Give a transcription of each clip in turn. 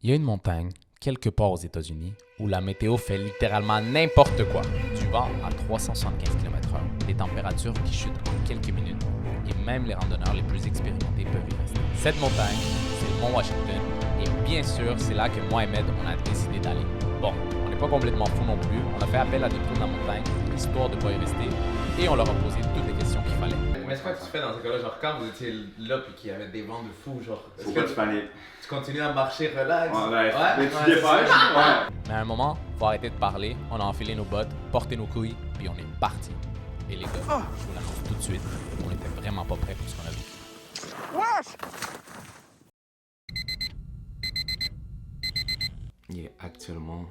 Il y a une montagne, quelque part aux États-Unis, où la météo fait littéralement n'importe quoi. Du vent à 375 km/h, des températures qui chutent en quelques minutes, et même les randonneurs les plus expérimentés peuvent y rester. Cette montagne, c'est le Mont Washington, et bien sûr, c'est là que moi et Med, on a décidé d'aller. Bon, on n'est pas complètement fous non plus, on a fait appel à des pros de la montagne, histoire de ne pas y rester, et on leur a posé toutes les questions qu'il fallait. Mais c'est quoi que tu fais dans ce cas-là? Genre, quand vous étiez là puis qu'il y avait des vents de fou, genre. Faut pas que tu paniques. Tu continues à marcher relax? Ouais, mais tu dépêches. Ouais. Mais à un moment, faut arrêter de parler, on a enfilé nos bottes, porté nos couilles, puis on est parti. Et les gars, je vous l'annonce tout de suite, on était vraiment pas prêts pour ce qu'on a vécu. Il est actuellement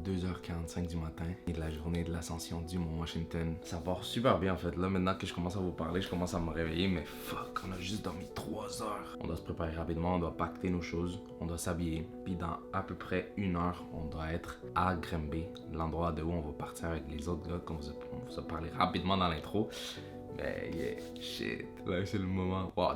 2h45 du matin et de la journée de l'ascension du Mont Washington. Ça part super bien en fait. Là maintenant que je commence à vous parler, je commence à me réveiller, mais fuck, on a juste dormi 3 heures. On doit se préparer rapidement, on doit pacter nos choses, on doit s'habiller. Puis dans à peu près 1 heure, on doit être à Granby, l'endroit de où on va partir avec les autres gars qu'on vous a parlé rapidement dans l'intro. Mais yeah, shit, là c'est le moment. Wow,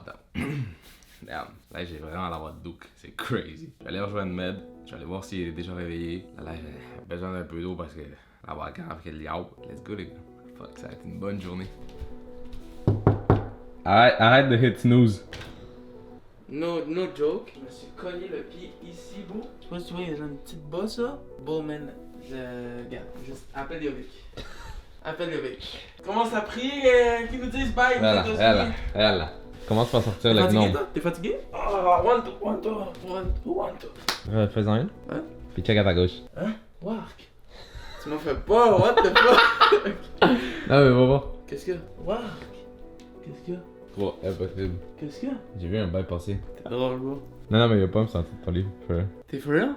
damn. Là j'ai vraiment la voix de Duke, c'est crazy. Je vais aller rejoindre Med, je vais aller voir s'il est déjà réveillé. Là j'ai besoin d'un peu d'eau parce que la voix grave qu'elle yaou. Let's go les gars. Fuck, ça va être une bonne journée. Arrête de hit snooze. No joke, je me suis cogné le pied ici, bro. Je sais pas si tu vois, il y a genre une petite bosse là. Bon, man, regarde, juste appelle Yovic. Appelle Yovic. Commence à prier qu'ils nous disent bye. Voilà. Commence par sortir le gnome. T'es fatigué? Oh, one, two. Fais-en une. Hein? Puis check à ta gauche. Hein? Wark. Tu m'en fais pas, what the fuck? Non mais va voir. Qu'est-ce que? Wark. Qu'est-ce que? Trop impossible. Qu'est-ce que? J'ai vu un bail passer. T'es drôle, bro. Non mais il va pas me sentir de ton livre. T'es for real?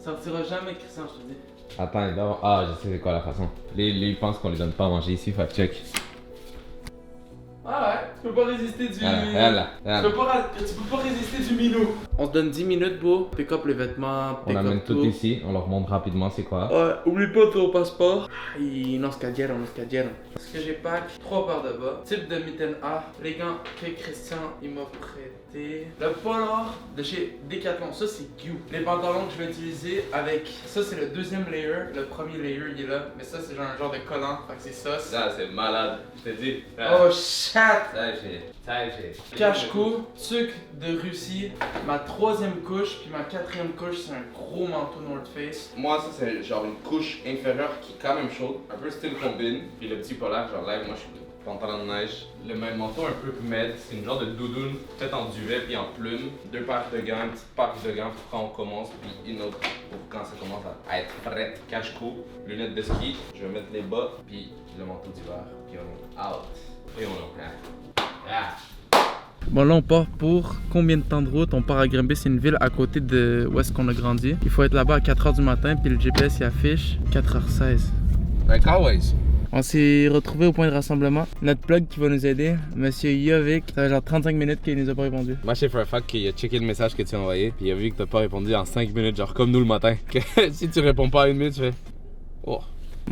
Sortira jamais, Christian, je te dis. Attends, d'abord. Ah, je sais c'est quoi la façon. Ils pensent qu'on les donne pas à manger ici, fait check. Ah ouais, tu peux pas résister du... Tu Regarde. peux pas résister du minou. On se donne 10 minutes, bro. Pick up les vêtements, On amène tout ici, on leur montre rapidement c'est quoi. Ouais, oublie pas ton passeport. Y nos cayeron. Parce que j'ai pack 3 paires de bas. Type de mitaine A. Les gants que Christian il m'a prêté. Le polar de chez Decathlon, ça c'est Q. Les pantalons que je vais utiliser avec... Ça c'est le deuxième layer. Le premier layer il est là. Mais ça c'est un genre de collant. Fait que c'est ça. Ça c'est malade, je te dis. Oh shit! j'ai. Cache-cou, sucre de Russie, ma 3e couche, puis ma 4e couche, c'est un gros manteau North Face. Moi, ça c'est genre une couche inférieure qui est quand même chaude, un peu style combine. Puis le petit polaire, genre là, moi je suis pantalon de neige. Le même manteau un peu med, c'est une genre de doudoune, peut-être en duvet puis en plume. 2 paires de gants, une petite paire de gants pour quand on commence, puis une autre pour quand ça commence à être prêt. Cache-cou, lunettes de ski, je vais mettre les bas, puis le manteau d'hiver, puis on est out. Et on est prêt. Bon là on part pour combien de temps de route? On part à Granby, c'est une ville à côté de où est-ce qu'on a grandi. Il faut être là-bas à 4h du matin, puis le GPS il affiche 4h16. Like always. On s'est retrouvés au point de rassemblement. Notre plug qui va nous aider, Monsieur Yovic, ça fait genre 35 minutes qu'il nous a pas répondu. Moi, je sais for a fact qu'il a checké le message que tu as envoyé, puis il a vu que t'as pas répondu en 5 minutes, genre comme nous le matin. Que si tu réponds pas à 1 minute, tu fais. Oh.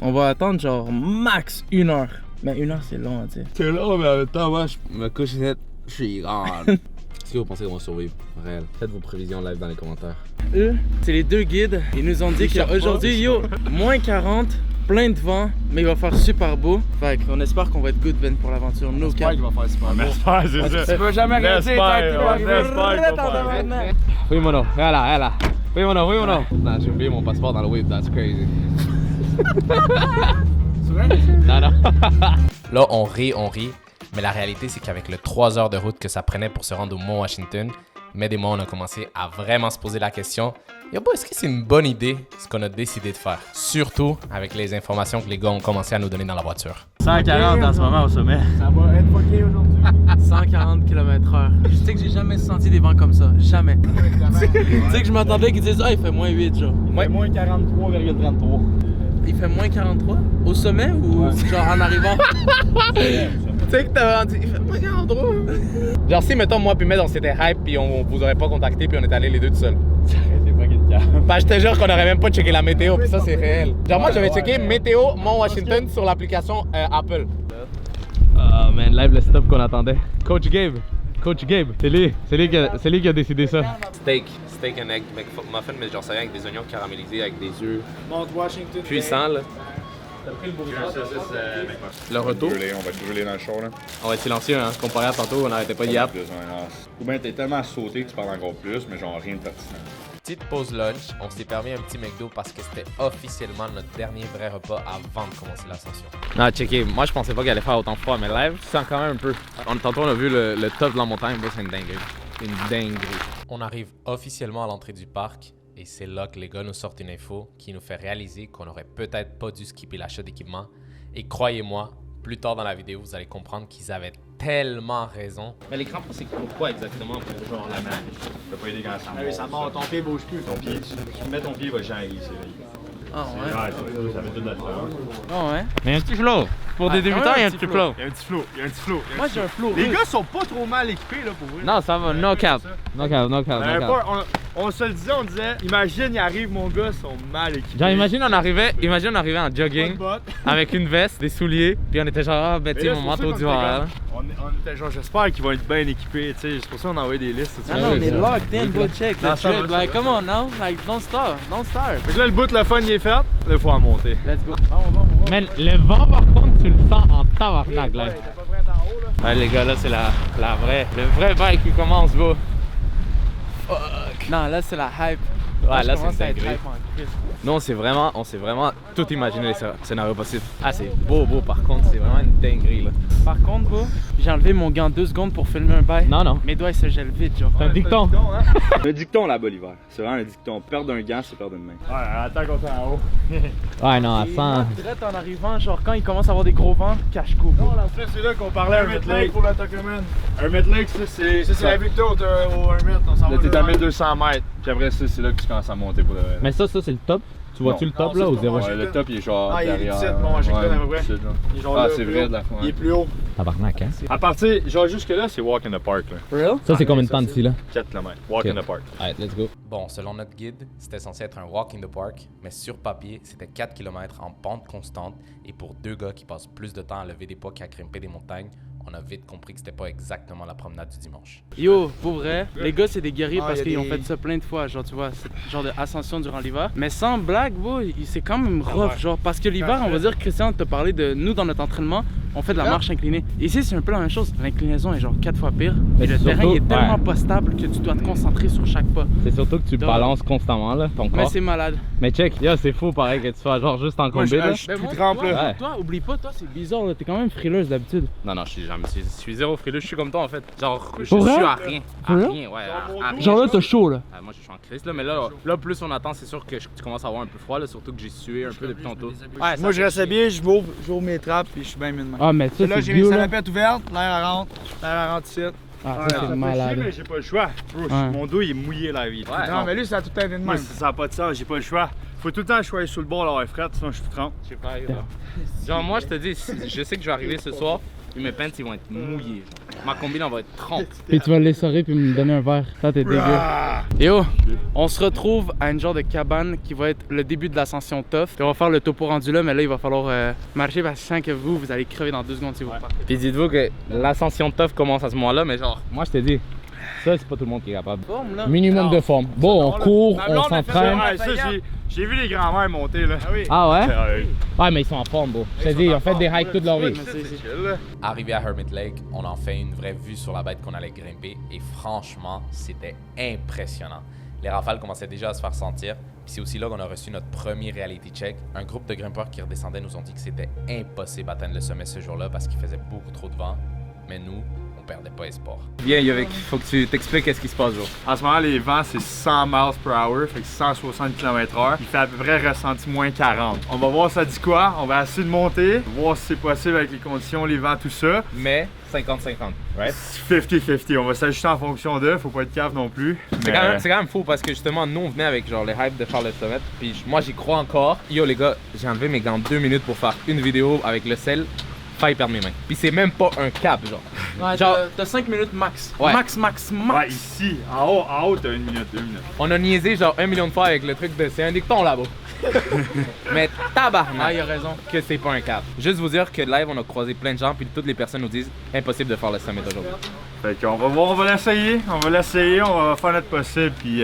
On va attendre genre max 1 heure. Mais 1 heure c'est long, tu sais. C'est long, mais en même temps, moi, je me couche net, je suis grande. Est-ce que vous pensez qu'on va survivre? Réel. Faites vos prévisions live dans les commentaires. Eux, c'est les 2 guides. Ils nous ont dit qu'aujourd'hui, yo, moins 40. Plein de vent, mais il va faire super beau. Fait qu'on espère qu'on va être good Ben pour l'aventure. No cap. J'espère qu'il va faire super beau. J'espère, c'est ça. Tu peux jamais arrêter, Oui, mono. Voilà. Oui, mono. Non, j'ai oublié mon passeport dans le whip. That's crazy. Non. Là, on rit, mais la réalité, c'est qu'avec le 3 heures de route que ça prenait pour se rendre au Mont Washington, Med et moi, on a commencé à vraiment se poser la question, yo, est-ce que c'est une bonne idée ce qu'on a décidé de faire? Surtout avec les informations que les gars ont commencé à nous donner dans la voiture. 140 en ce moment au sommet. Ça va être fucké aujourd'hui. 140 km/h. Je sais que j'ai jamais senti des vents comme ça. Jamais. Tu sais que je m'attendais qu'ils disent, ah, il fait moins 8, genre. Il fait moins 43,33. Il fait moins 43 au sommet ou genre en arrivant? Tu sais que t'avais dit, il fait moins 43. Genre si, mettons, moi puis Med, on s'était hype puis on vous aurait pas contacté puis on est allés les deux tout seuls. C'est pas qu'il calme. Bah je te jure qu'on aurait même pas checké la météo puis ça c'est réel. Genre moi j'avais checké météo Mont Washington sur l'application Apple. Oh man, live le stop qu'on attendait. Coach Gabe, c'est lui qui a décidé ça. Steak, steak and egg McMuffin, mais j'en sais rien avec des oignons caramélisés, avec des œufs Mount Washington. puissants là. T'as pris le burrito. Le retour, On va te brûler dans le show, là. on va être silencieux, hein, comparé à tantôt, on n'arrêtait pas de yap. Ou bien t'es tellement sauté que tu parles encore plus, mais genre rien de pertinent. Petite pause lunch, on s'est permis un petit McDo parce que c'était officiellement notre dernier vrai repas avant de commencer l'ascension. Non, checké, moi je pensais pas qu'elle allait faire autant froid, mais live, tu sens quand même un peu. Tantôt on a vu le top de la montagne, c'est une dinguerie. Une dinguerie. On arrive officiellement à l'entrée du parc et c'est là que les gars nous sortent une info qui nous fait réaliser qu'on aurait peut-être pas dû skipper l'achat d'équipement. Et croyez-moi, plus tard dans la vidéo, vous allez comprendre qu'ils avaient tellement raison. Mais les crampons, c'est pourquoi exactement? Pour genre la manche? Tu peux pas aider quand ça Ah oui, ça mord, ton pied bouge plus. Ton pied, tu mets ton pied, il va changer, c'est vrai. Ah ouais. Ouais, ça fait toute la différence. Ah ouais. Mais il y a un petit flow. Pour des débutants, il y a un petit flow. Il y a un petit flow, il y a un petit flow. Moi j'ai un flow. Les gars sont pas trop mal équipés là pour vrai. Non, ça va, no cap. No cap, no cap, no cap. On se le disait, on disait, imagine, il arrive, mon gars, ils sont mal équipés. Genre, imagine on arrivait en jogging, avec une veste, des souliers, puis on était genre, ah, ben, tu sais, mon manteau d'hiver. On était genre, j'espère qu'ils vont être bien équipés, tu sais, c'est pour ça qu'on a envoyé des listes. Ah non, mais locked in, go check. Non, The ça va, trip, ça like, va. come on now, like, don't start. Fait que là, le bout, le fun, il est fait, là, il faut en monter. Let's go. Vamos. Mais le vent, par contre, tu le sens en tabarnak, là. Ouais, les gars, là, c'est la vraie, le vrai bike qui commence, bro. Non, là c'est la hype. Ouais, là, je commence c'est à être dingue. hype en Christ. Nous, on s'est vraiment tout imaginé les scénarios possibles. Ah, c'est beau, par contre, c'est vraiment une dinguerie, là. Par contre, bro, j'ai enlevé mon gant 2 secondes pour filmer un bail. Non. Mes doigts ils se gèlent vite, genre. C'est un dicton. Le dicton là-bas l'hiver, c'est vraiment le dicton. Perdre un gant, c'est perdre une main. Ouais, attends qu'on soit en haut. Ouais, non, à Et 100. là, direct en arrivant, genre quand il commence à avoir des gros vents, cache-cou. Non, là, c'est là qu'on parlait à un mètre lake pour la Tocoman. Un mètre lake, ça, c'est. Ça, c'est la victoire au 1 mètre, on s'en va. Là, t'es à 1200 mètres. Puis après, ça, c'est là que tu commences à monter pour le vrai. Mais ça, c'est le top. Tu vois-tu le top, là, ou zéro? Ouais, le top, il est genre. Ah, il est derrière. ici, mon Washington, à peu près. ici, là. Il est genre Ah, là, c'est plus vrai haut. de la fois. Il est plus haut. Tabarnak, hein? À partir, genre jusque-là, c'est walk in the park, là. Real? Ça, c'est combien de temps d'ici, là? 4 km. Walk Ok. in the park. Allez, let's go. Bon, selon notre guide, c'était censé être un walk in the park, mais sur papier, c'était 4 km en pente constante. Et pour deux gars qui passent plus de temps à lever des poids qu'à grimper des montagnes, on a vite compris que c'était pas exactement la promenade du dimanche. Yo, pour vrai, les gars c'est des guerriers Ah, parce y a qu'ils ont des- fait ça plein de fois, genre tu vois, ce genre d'ascension durant l'hiver. Mais sans blague, bro, c'est quand même rough, ouais. genre parce que l'hiver, on va dire, Christian te parlait de nous dans notre entraînement, on fait de la marche inclinée. Ici c'est un peu la même chose, l'inclinaison est genre 4 fois pire. Et le c'est terrain surtout- il est tellement ouais. pas stable que tu dois te concentrer sur chaque pas. C'est surtout que tu Donc- balances constamment, là, ton Mais corps. c'est malade. Mais check, yo, c'est fou, pareil, que tu sois genre juste en Moi, combi, là. je suis tout trempe, là. Ouais. Toi, oublie pas, toi c'est bizarre, là, t'es quand même frileuse d'habitude. Non, je suis zéro frileux, je suis comme toi, en fait. Genre, je Pour suis vrai? à rien. À Pour vrai? rien, ouais, à rien. Genre là t'as chaud là. Ah, moi, je suis en crise, là, mais là, plus on attend, c'est sûr que tu commences à avoir un peu froid, là, surtout que j'ai sué un peu depuis tantôt. Ouais, Moi, je reste habillé, j'ouvre mes trappes, puis je suis bien mis de main. Ah mais ça Là, c'est j'ai mes bio là. salopettes ouvertes, l'air rentre ici. Ah ça c'est malade. Mais j'ai pas le choix. Bro, Ouais. mon dos il est mouillé la vie. Ouais. Non, mais lui, ça a tout le temps été de même. Ça n'a pas de sens, j'ai pas le choix. Faut tout le temps que je sois sur le bord, là, fret, sinon je suis trempe. Je sais pas, genre, moi, je te dis, je sais que je vais arriver ce soir, puis mes pants, ils vont être mouillés. Ma combine, on va être trempe. Puis tu vas l'essorer puis me donner un verre. Ça t'es dégueu. Yo, on se retrouve à une genre de cabane qui va être le début de l'ascension tough. Puis on va faire le topo rendu là, mais là il va falloir marcher parce que je sens que vous allez crever dans 2 secondes si vous partez. Puis dites-vous que l'ascension tough commence à ce moment-là, mais genre, moi, je te dis, ça, c'est pas tout le monde qui est capable. Forme là. Minimum de forme. Bon, on court, on s'entraîne. Ouais, ça, j'ai vu les grands-mères monter, là. Ah oui. Ah ouais? Ouais. Ouais, mais ils sont en forme, bro. Je te dis, ils ont fait des hikes toute leur vie. C'est chill, là. Arrivé à Hermit Lake, on en fait une vraie vue sur la bête qu'on allait grimper et franchement, c'était impressionnant. Les rafales commençaient déjà à se faire sentir. Puis c'est aussi là qu'on a reçu notre premier reality check. Un groupe de grimpeurs qui redescendaient nous ont dit que c'était impossible d'atteindre le sommet ce jour-là parce qu'il faisait beaucoup trop de vent. Mais nous, on perdait pas espoir. Bien, Yovik, faut que tu t'expliques qu'est-ce qui se passe, Joe. En ce moment, les vents, c'est 100 miles per hour, fait que 160 km/h. Il fait à peu près ressenti moins 40. On va voir ça dit quoi. On va essayer de monter, voir si c'est possible avec les conditions, les vents, tout ça. Mais 50-50, right? 50-50. On va s'ajuster en fonction d'eux. Faut pas être cave non plus. C'est quand même fou parce que justement, nous on venait avec genre les hypes de faire le summit. Puis moi j'y crois encore. Yo les gars, j'ai enlevé mes gants 2 minutes pour faire une vidéo avec le sel. Faille perdre mes mains. Puis c'est même pas un cap, genre. Ouais, Genre- t'as 5 minutes max. Ouais. Max. Ouais, ici. En haut, t'as 1 minute, 2 minutes. On a niaisé genre 1 million de fois avec le truc de c'est un dicton là-bas. Mais tabarnak Ah, il a raison. que c'est pas un cap. Juste vous dire que live on a croisé plein de gens puis toutes les personnes nous disent impossible de faire le summit aujourd'hui. Fait qu'on va voir, on va l'essayer, on va faire notre possible, puis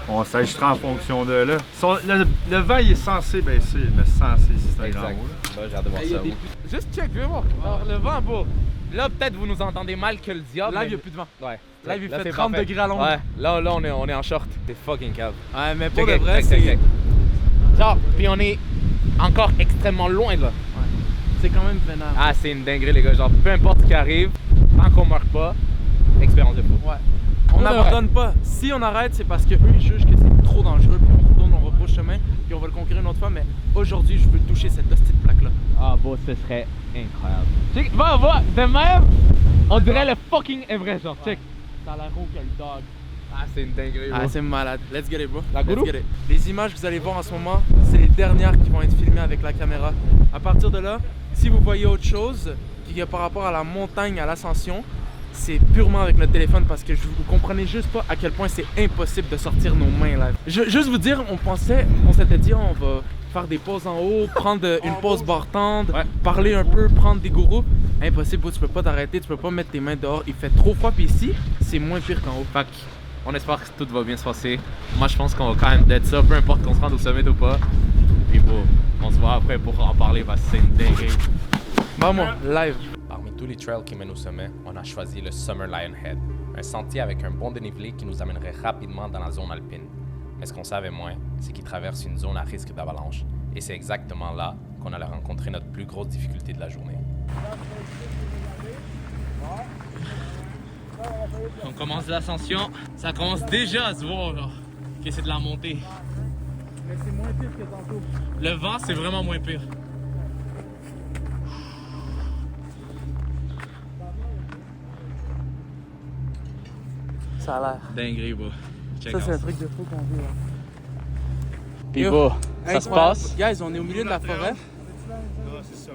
On s'ajustera en fonction de là. Le vent, il est censé baisser, mais censé, si c'est un grand mot, là. Là, j'ai hâte de voir ça. Juste check, viens voir. Alors, le vent, beau. Là, peut-être vous nous entendez mal que le diable. Là, il mais- n'y a plus de vent. Ouais. Là, il fait c'est 30 parfait. degrés à l'ombre. Ouais, là, on est en short. C'est fucking calme. Ouais, mais pour Check, de vrai, check, check, c'est check. Genre, puis on est encore extrêmement loin de là. quand même vénère. Ah, c'est une dinguerie, les gars. Genre, peu importe ce qui arrive, tant qu'on meurt pas, expérience de fou. Ouais. On n'abandonne pas. Si on arrête, c'est parce qu'eux, ils jugent que c'est trop dangereux, puis on retourne, on repose chemin, puis on va le conquérir une autre fois. Mais aujourd'hui, je veux toucher cette hostie de plaque-là. Ah, bon, ce serait incroyable. Check, va, de même, on dirait le fucking Everest, genre, check. Ça a l'air haut que le dog. Ah, c'est une dinguerie, Ah, bro. c'est malade. Let's get it, bro. La Let's gourou? get it. Les images que vous allez voir en ce moment, c'est les dernières qui vont être filmées avec la caméra. À partir de là, si vous voyez autre chose qui est par rapport à la montagne, à l'ascension, c'est purement avec notre téléphone parce que vous comprenez juste pas à quel point c'est impossible de sortir nos mains là. Juste vous dire, on s'était dit on va faire des pauses en haut, prendre une pause barre tendre, parler un peu, prendre des gourous. Impossible, bro, tu peux pas t'arrêter, tu peux pas mettre tes mains dehors, il fait trop froid, puis ici, c'est moins pire qu'en haut. Fait on espère que tout va bien se passer. Moi, je pense qu'on va quand même d'être ça, peu importe qu'on se rende au sommet ou pas. Puis bon, on se voit après pour en parler parce que c'est une dinguerie. Vamos, live. Parmi tous les trails qui mènent au sommet, on a choisi le Summer Lionhead, un sentier avec un bon dénivelé qui nous amènerait rapidement dans la zone alpine. Mais ce qu'on savait moins, c'est qu'il traverse une zone à risque d'avalanche. Et c'est exactement là qu'on allait rencontrer notre plus grosse difficulté de la journée. On commence l'ascension, ça commence déjà à se voir là, que c'est de la montée. Mais c'est moins pire que tantôt. Le vent, c'est vraiment moins pire. Ça a l'air. Dinguerie, bro. Check Ça, c'est out. un truc de fou qu'on vit. Puis bro, ça se passe. Guys, on est au milieu de la forêt.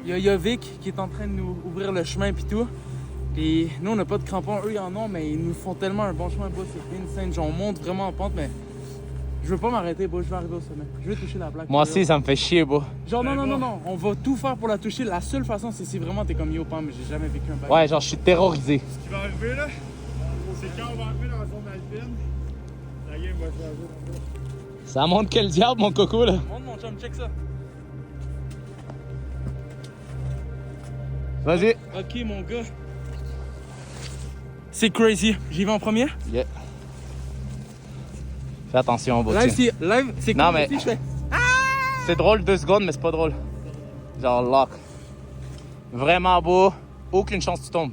Il y a Vic qui est en train de nous ouvrir le chemin puis tout. Puis nous, on n'a pas de crampons, eux, ils en ont, mais ils nous font tellement un bon chemin. C'est insane. Genre, on monte vraiment en pente, mais je veux pas m'arrêter, bro. Je vais arriver au sommet. Je veux toucher la plaque. Moi aussi, ça me fait chier, bro. Genre, non. On va tout faire pour la toucher. La seule façon, c'est si vraiment t'es comme yo, Pam. J'ai jamais vécu un bac. Ouais, genre, je suis terrorisé. Ce qui va arriver là, c'est quand on va arriver dans la zone alpine, la game va se faire. Ça montre quel diable, mon coco, là. Monte, mon chum, check ça. Vas-y. Ok, mon gars. C'est crazy. J'y vais en premier. Yeah. Fais attention, bro. Live, c'est Non, cool. mais- Si je fais. C'est drôle 2 secondes, mais c'est pas drôle. Genre, lock. Vraiment beau. Aucune chance que tu tombes.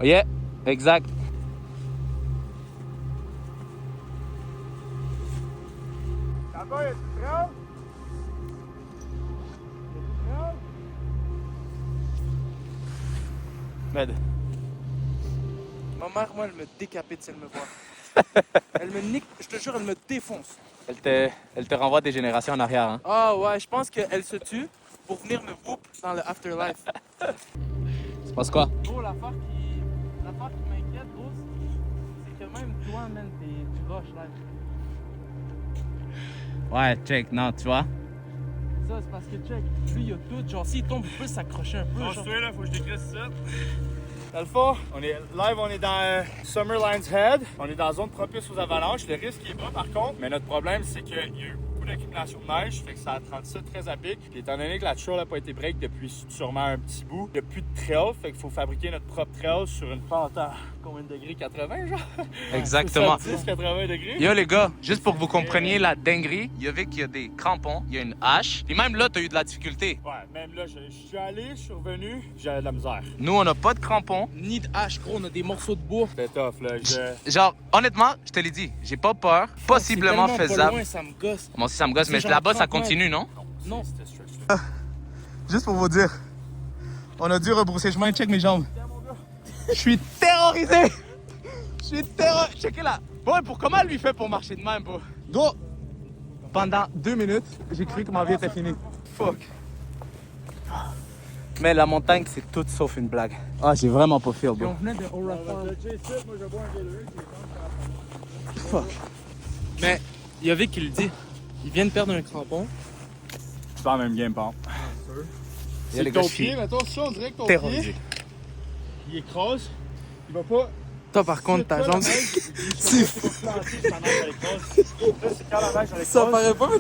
Yeah, exact. Là-bas, il y a du trail. Med. Ma mère, moi, elle me décapite si elle me voit. Elle me nique, je te jure, elle me défonce. Elle te renvoie des générations en arrière, hein. Ah ouais, je pense qu'elle se tue pour venir me whoop dans le afterlife. Tu penses quoi? Gros, l'affaire qui m'inquiète, gros, c'est que même toi, man, tu rushes live. Ouais, check, non, tu vois. Ça, c'est parce que, check, lui, il a tout. Genre, s'il tombe, il peut s'accrocher un peu. Non, genre. je suis là, faut que je décrisse ça. Dans le fond, on est live, on est dans Summer Lion's Head. On est dans la zone propice aux avalanches. Le risque est bas par contre, mais notre problème c'est qu'il y a eu beaucoup d'accumulation de neige, fait que ça a rendu ça très à pic. Puis étant donné que la trail n'a pas été break depuis sûrement un petit bout, il n'y a plus de trail, fait qu'il faut fabriquer notre propre trail sur une pente à combien de degrés? 80 genre? Exactement. 70-80 degrés? Yo les gars, juste pour que vous compreniez la dinguerie, il y avait qu'il y a des crampons, il y a une hache, et même là, t'as eu de la difficulté. Ouais, même là, je suis allé, je suis revenu, j'avais de la misère. Nous, on n'a pas de crampons. Ni de hache, gros, on a des morceaux de bois. C'était tough là, Genre, honnêtement, je te l'ai dit, j'ai pas peur, possiblement C'est tellement faisable. Pas loin, ça me gosse. Moi aussi, ça me gosse, C'est mais genre là-bas, ça 30 continue, non? Non. C'était stress. Juste pour vous dire, on a dû rebrousser chemin, check mes jambes. Je suis terrorisé! Je suis terrorisé! Checkez là! Bon, pour comment lui fait pour marcher de même, bro? Gros, pendant 2 minutes, j'ai cru que ma vie était finie. Fuck. Mais la montagne, c'est tout sauf une blague. Ah, j'ai vraiment pas feel, Puis on bro. venait de Aura Farm. Fuck. Mais il y a Vic qui le dit. Il vient de perdre un crampon. C'est pas la même game, par Yeah, les C'est gars, ton je suis pied, mettons ça, on dirait que ton terrorisé. pied, il écrase, il va pas Toi, par contre, ta jambe. C'est fou. Ça paraît pas, mais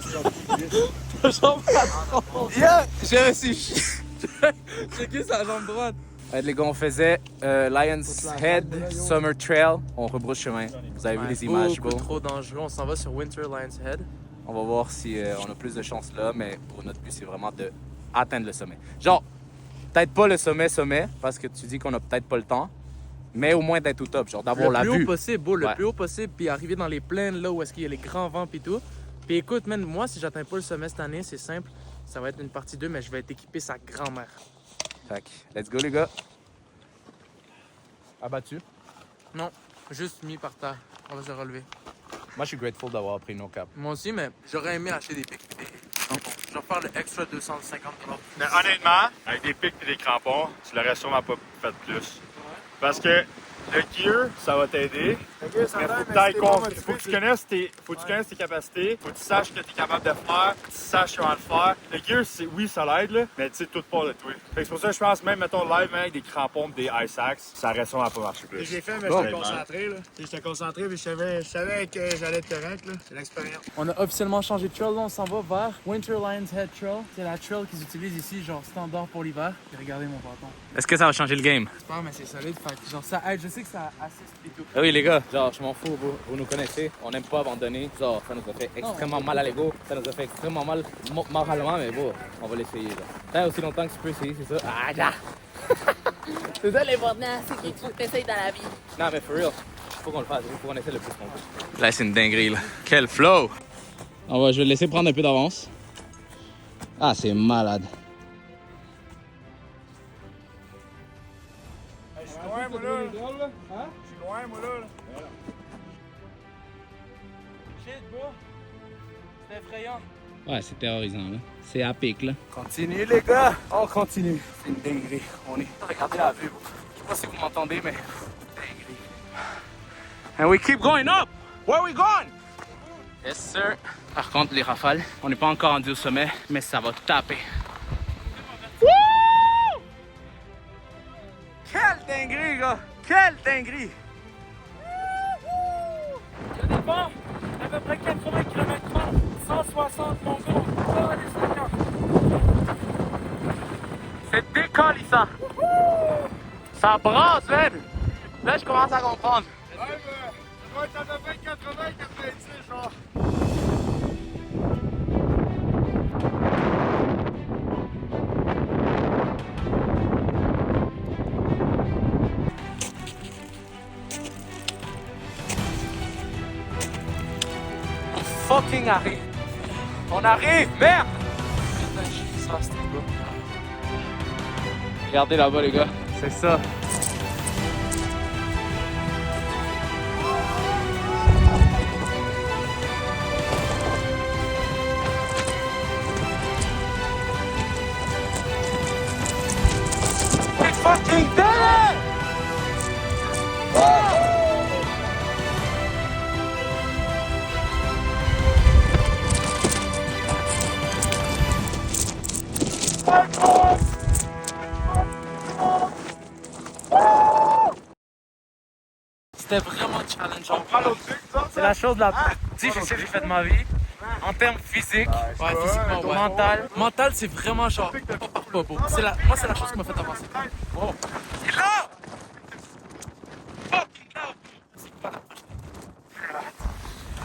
ta jambe à droite. Yeah, j'ai reçu. J'ai qui sa jambe droite. Ouais, les gars, on faisait Lion's Head Summer Trail. On rebrousse chemin. Vous avez vu les images, beaucoup bro. trop dangereux. On s'en va sur Winter Lion's Head. On va voir si on a plus de chance là, mais pour notre but, c'est vraiment de atteindre le sommet. Genre, peut-être pas le sommet, parce que tu dis qu'on a peut-être pas le temps, mais au moins d'être au top, genre d'avoir la Le plus vue. haut possible, beau, le Ouais. plus haut possible, puis arriver dans les plaines là où est-ce qu'il y a les grands vents pis tout. Puis écoute, man, moi, si j'atteins pas le sommet cette année, c'est simple. Ça va être une partie 2, mais je vais être équipé sa grand-mère. Fait que, let's go les gars. Abattu. Non, juste mis par terre. On va se relever. Moi, je suis grateful d'avoir pris nos caps. Moi aussi, mais j'aurais aimé acheter des pics. Je vais faire le extra 250 $. Mais honnêtement, avec des pics et des crampons, tu l'aurais sûrement pas fait plus. Parce que le gear, ça va t'aider. Mais faut que tu connaisses tes capacités, faut que tu saches ce que tu es capable de faire, faut que tu saches comment le faire. Le gear, oui, ça l'aide, là, mais tu sais, tout part de toi. Fait que c'est pour ça que je pense, même, mettons, live, même avec des crampons et des ice axe, ça aurait sûrement pas marché plus. J'ai fait, mais Bon. j'étais concentré. Là. J'étais concentré, puis je savais que j'allais être correct. Là. C'est l'expérience. On a officiellement changé de trail. Là, on s'en va vers Winter Lion's Head Trail. C'est la trail qu'ils utilisent ici, genre standard pour l'hiver. Et regardez mon bâton. Est-ce que ça va changer le game? J'espère, mais c'est solide. Fait que, genre, ça aide. Je sais que ça assiste et tout. Ah oui les gars, genre je m'en fous, vous nous connaissez, on n'aime pas abandonner. Genre ça nous a fait extrêmement mal à l'ego, ça nous a fait extrêmement mal moralement, mais bon, on va l'essayer. Tant aussi longtemps que tu peux essayer, c'est ça. Ah là! C'est ça l'important, c'est que tu t'essayes dans la vie. Non mais for real, faut qu'on le fasse, faut qu'on essaie le plus qu'on peut. Là c'est une dinguerie là. Quel flow! Je vais le laisser prendre un peu d'avance. Ah c'est malade. Je suis loin, moi, là. Je suis loin, moi, là. Shit, bro. C'est effrayant. Ouais c'est terrorisant là. C'est à pic là. Continue, les gars. On continue. C'est une dinguerie. On est. Regardez la vue. Je sais pas si vous m'entendez, mais. Dinguerie. And we keep going up! Where are we going? Yes sir. Par contre les rafales, on n'est pas encore rendu au sommet, mais ça va taper. Wouh! Quelle dinguerie gars! Quelle dinguerie! Il y a des vents à peu près 80 km/h, 160 mon gros. Oh, les seigneurs. C'est décalissant! Ça brasse man! Là je commence à comprendre. Ouais, mais. Ouais, ça doit faire 80, 90, genre. Fucking arrive! On arrive, merde! Regardez là-bas les gars, c'est ça. We fucking did it! C'était vraiment challengeant. C'est la chose la plus difficile que j'ai faite de ma vie. En termes physiques, physiquement, mental. Mental, c'est vraiment genre. Pas beau. Moi, c'est la chose qui m'a fait avancer. Oh. Il est là! Fucking là!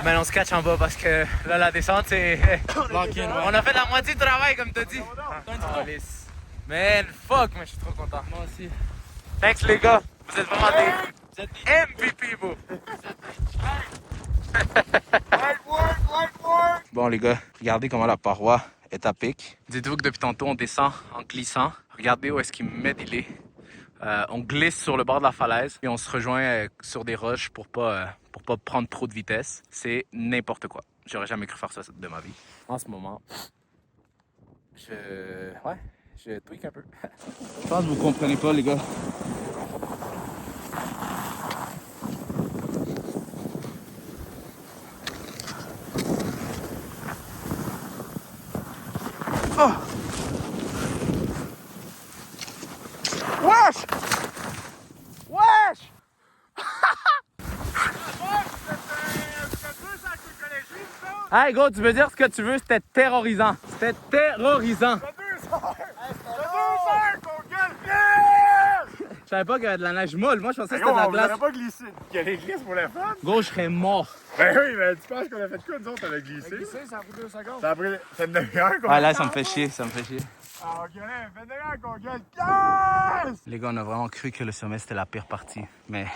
Mais on se catch en bas parce que là, la descente, c'est. On a fait la moitié du travail, comme t'as dit. Oh, lisse. Man, fuck, mais je suis trop content. Moi aussi. Thanks, les gars. Vous êtes vraiment des MVP, bro. Bon les gars, regardez comment la paroi est à pic. Dites-vous que depuis tantôt on descend en glissant. Regardez où est-ce qu'il me met des on glisse sur le bord de la falaise et on se rejoint sur des roches pour pas prendre trop de vitesse. C'est n'importe quoi. J'aurais jamais cru faire ça de ma vie. En ce moment, je tweak un peu. Je pense que vous comprenez pas les gars. Oh. Wesh! Wesh! Hey gros, tu veux dire ce que tu veux, c'était terrorisant. C'était terrorisant. Je savais pas qu'il y avait de la neige molle. Moi, je pensais que c'était de la glace. On pas glissé. Il y a les glisses pour le fun. Gros, je serais mort. Ben oui, mais tu penses qu'on a fait quoi, nous autres, avec glissé? Glissé, ça a pris 2 secondes. Ça a pris une demi-heure qu'on Ouais, là, ça me fait chier, ça me fait chier. Ah, ok, fait demi-heure qu'on gueule. Yes! Les gars, on a vraiment cru que le sommet, c'était la pire partie. Mais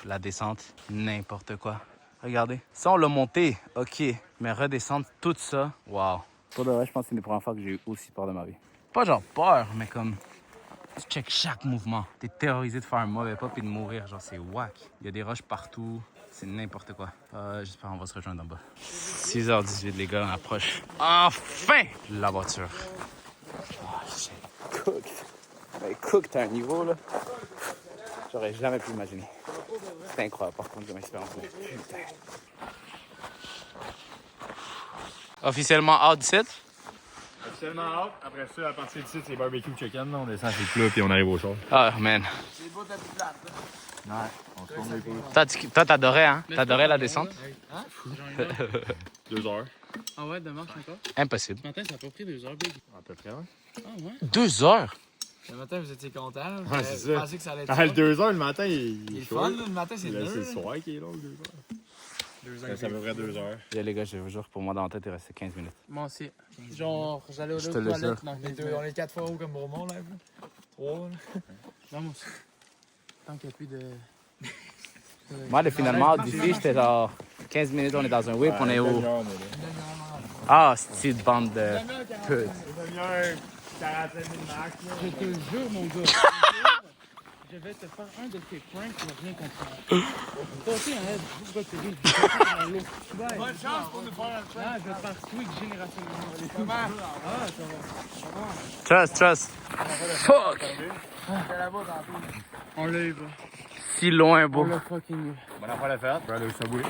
la descente, n'importe quoi. Regardez. Ça, on l'a monté, ok. Mais redescendre tout ça, wow. Pour de vrai, je pense que c'est une des premières fois que j'ai eu aussi peur de ma vie. Pas genre peur, mais comme... Tu check chaque mouvement. T'es terrorisé de faire un mauvais pas puis de mourir. Genre, c'est whack. Il y a des roches partout. C'est n'importe quoi. J'espère qu'on va se rejoindre en bas. 6h18, les gars, on approche. Enfin! La voiture. Oh, shit. Cook. Ben, Cook, t'as un niveau, là. J'aurais jamais pu imaginer. C'est incroyable, par contre, comme expérience. Putain. Officiellement out du site? Officiellement out. Après ça, à partir du site, c'est barbecue chicken. Là, on descend sur le plat puis on arrive au char. Ah, man. C'est beau ta petite plate, là. Ouais, on se tourne les poules. Toi, t'adorais, hein? T'adorais la descente? Hein? 2 heures. Ah ouais, de marche encore? Impossible. Ce matin, ça a pas pris 2 heures, Big. À peu près, ouais. Ah ouais? 2 heures? Le matin, vous étiez content. Ouais, c'est ça. Je pensais que ça allait être Ah, le 2 heures le matin, Il est fun, là. Le matin, c'est C'est dur. le soir qui est long, 2 heures. 2 heures. Ça me ferait 2 heures. Là, les gars, je vous jure, pour moi, dans la tête, il restait 15 minutes. Moi aussi. Genre, j'allais aux Je deux te le toilettes. jure. Non, les deux, on est 4 fois haut comme Bromont, là. 3, là. Non, moi aussi. Tant qu'il n'y a plus de... Moi, le finalement, d'ici, j'étais genre 15 minutes, on est dans un whip, on est au... Ah, c'est une bande de putes. Demi-heure, 45 000 max. Je te jure, mon gars. Je vais te faire un de tes pranks, tu vas rien comprendre. Toi aussi, hein, pourquoi tu ris? Bonne chance pour nous faire un prank. Ah, je vais te faire tweak générationnellement. Comment? Ah, ça va. Trust. Fuck! On l'a eu, bro. Si loin, On beau. l'a fucking eu. Bon après la fête. On va aller au Subway.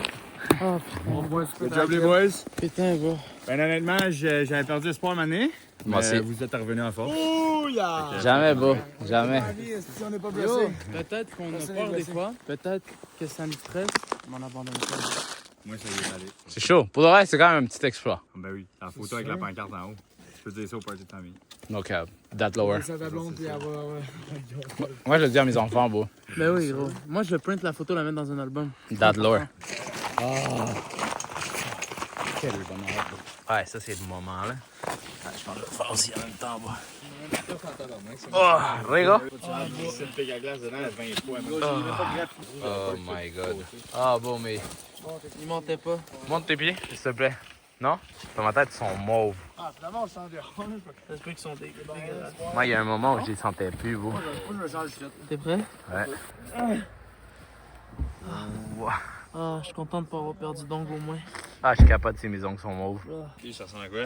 Oh, putain. Good job, les boys. Putain, bro. Ben honnêtement, j'avais perdu espoir à m'année. Moi aussi. Vous êtes revenus en force. Jamais, beau. Jamais. Si on n'est pas blessé. Peut-être qu'on a peur des fois. Peut-être que ça nous stresse, mais on abandonne pas. Moi, ça y est allé. C'est chaud. Pour le reste, c'est quand même un petit exploit. Ben oui, la photo avec la pancarte en haut. Je peux dire ça au party de famille. No cap. That lower. Ça ta blonde, puis avoir... Moi, je le dis à mes enfants, beau. Ben oui, gros. Moi, je print la photo, la mettre dans un album. That lower. Oh. Quel bonheur. Ouais, ça, c'est le moment, là. Je vais le faire aussi en même temps, moi. Oh, Rigo. C'est le pic à glace dedans, elle 20 fois. Oh my god. Ah, bon, mais. Il montait pas. Monte tes pieds, s'il te plaît. Non? Dans ma tête, ils sont mauves. Ah, finalement, on s'en dérange. Ça se peut qu'ils sont dégueulasses. Moi, il y a un moment où je les sentais plus, vous. Moi, je me change de T'es prêt? Ouais. Wow. Ah, je suis content de pas avoir perdu d'ongles au moins. Ah, je suis capable si mes ongles sont mauves. Ça ressemble à quoi?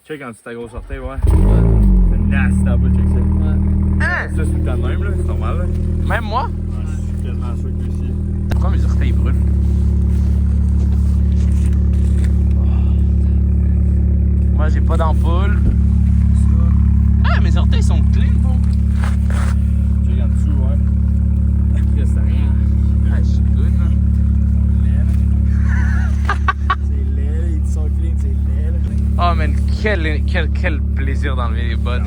Check quand tu ta grosse orteil, ouais. C'est nasty à bout, check ça. Hein? Ça, c'est tout le même, là. C'est normal, là. Même moi? Je suis quasiment sûr que aussi. Pourquoi mes orteils brûlent? Moi, j'ai pas d'ampoule. Ah, mes orteils sont clean, bon. Check en dessous, ouais. Qu'est-ce que c'est rien? Ah, je suis good, man. C'est laid, ils sont clean, c'est laid. Oh, man, quel plaisir d'enlever les bottes.